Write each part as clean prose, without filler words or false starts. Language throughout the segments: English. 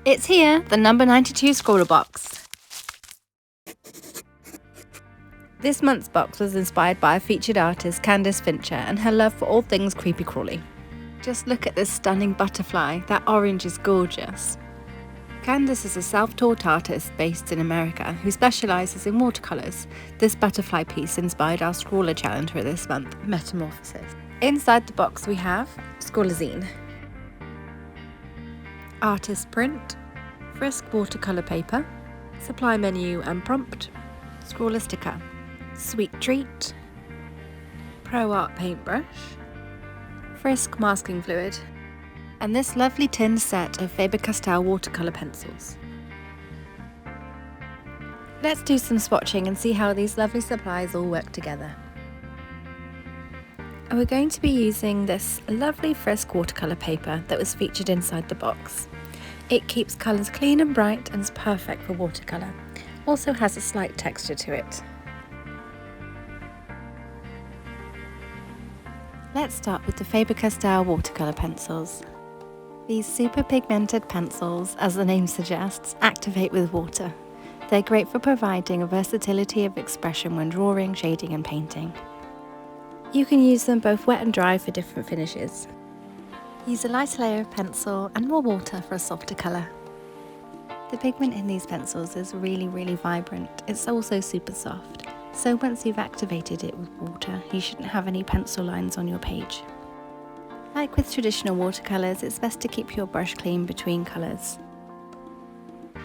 It's here, the number 92 ScrawlrBox. This month's box was inspired by a featured artist, Candice Fincher, and her love for all things creepy crawly. Just look at this stunning butterfly, that orange is gorgeous. Candice is a self-taught artist based in America who specialises in watercolours. This butterfly piece inspired our Scrawlr challenge for this month, Metamorphosis. Inside the box we have Scrawlzine, artist print, Frisk watercolour paper, supply menu and prompt, Scrawlr sticker, sweet treat, ProArte paintbrush, Frisk masking fluid, and this lovely tin set of Faber-Castell watercolour pencils. Let's do some swatching and see how these lovely supplies all work together. And we're going to be using this lovely Frisk watercolour paper that was featured inside the box. It keeps colours clean and bright and is perfect for watercolour. Also has a slight texture to it. Let's start with the Faber-Castell watercolour pencils. These super pigmented pencils, as the name suggests, activate with water. They're great for providing a versatility of expression when drawing, shading and painting. You can use them both wet and dry for different finishes. Use a lighter layer of pencil and more water for a softer colour. The pigment in these pencils is really vibrant. It's also super soft. So once you've activated it with water, you shouldn't have any pencil lines on your page. Like with traditional watercolours, it's best to keep your brush clean between colours.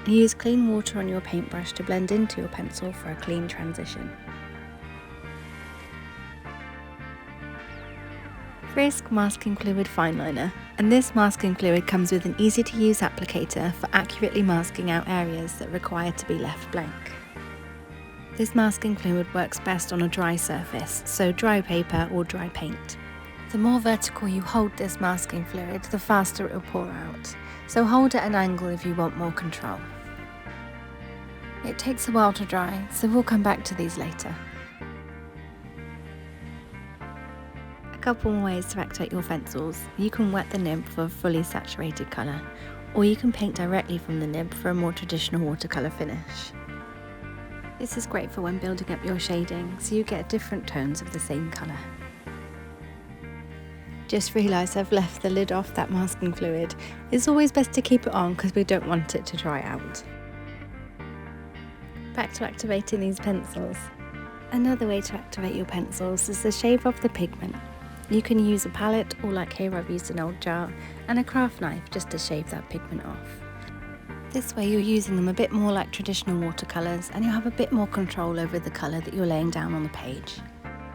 Use clean water on your paintbrush to blend into your pencil for a clean transition. Frisk masking fluid fineliner, and this masking fluid comes with an easy to use applicator for accurately masking out areas that require to be left blank. This masking fluid works best on a dry surface, so dry paper or dry paint. The more vertical you hold this masking fluid, the faster it will pour out, so hold at an angle if you want more control. It takes a while to dry, so we'll come back to these later. A couple more ways to activate your pencils. You can wet the nib for a fully saturated colour, or you can paint directly from the nib for a more traditional watercolour finish. This is great for when building up your shading, so you get different tones of the same colour. Just realised I've left the lid off that masking fluid. It's always best to keep it on because we don't want it to dry out. Back to activating these pencils. Another way to activate your pencils is to shave off the pigment. You can use a palette, or like here I've used an old jar, and a craft knife just to shave that pigment off. This way you're using them a bit more like traditional watercolours and you'll have a bit more control over the colour that you're laying down on the page.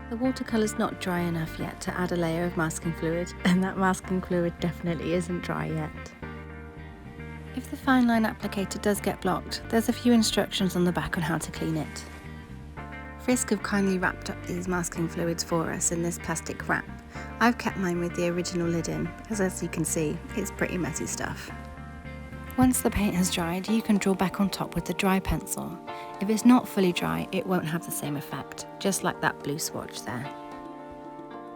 The watercolour's not dry enough yet to add a layer of masking fluid, and that masking fluid definitely isn't dry yet. If the fine line applicator does get blocked, there's a few instructions on the back on how to clean it. Frisk have kindly wrapped up these masking fluids for us in this plastic wrap. I've kept mine with the original lid in, because as you can see, it's pretty messy stuff. Once the paint has dried, you can draw back on top with the dry pencil. If it's not fully dry, it won't have the same effect, just like that blue swatch there.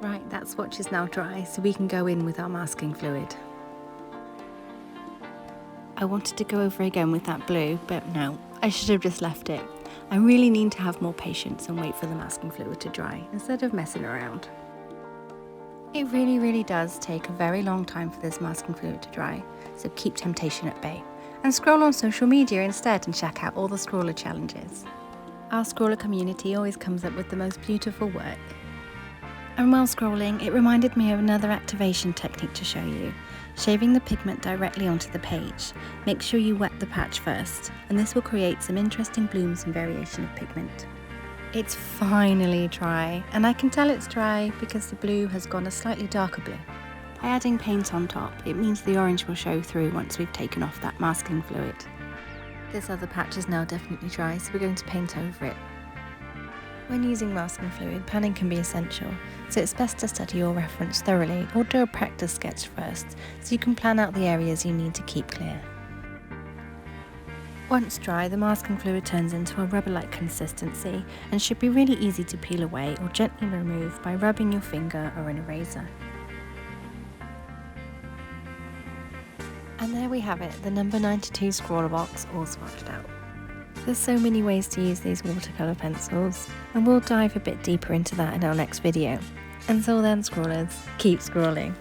Right, that swatch is now dry, so we can go in with our masking fluid. I wanted to go over again with that blue, but no, I should have just left it. I really need to have more patience and wait for the masking fluid to dry, instead of messing around. It really does take a very long time for this masking fluid to dry, so keep temptation at bay. And scroll on social media instead and check out all the Scrawlr challenges. Our Scrawlr community always comes up with the most beautiful work. And while scrolling, it reminded me of another activation technique to show you. Shaving the pigment directly onto the page. Make sure you wet the patch first, and this will create some interesting blooms and variation of pigment. It's finally dry, and I can tell it's dry because the blue has gone a slightly darker blue. By adding paint on top, it means the orange will show through once we've taken off that masking fluid. This other patch is now definitely dry, so we're going to paint over it. When using masking fluid, panning can be essential, so it's best to study your reference thoroughly or do a practice sketch first, so you can plan out the areas you need to keep clear. Once dry, the masking fluid turns into a rubber-like consistency and should be really easy to peel away or gently remove by rubbing your finger or an eraser. And there there we have it, the number 92 ScrawlrBox all swatched out. There's so many ways to use these watercolour pencils, and we'll dive a bit deeper into that in our next video. Until then, scrawlers, keep scrawling.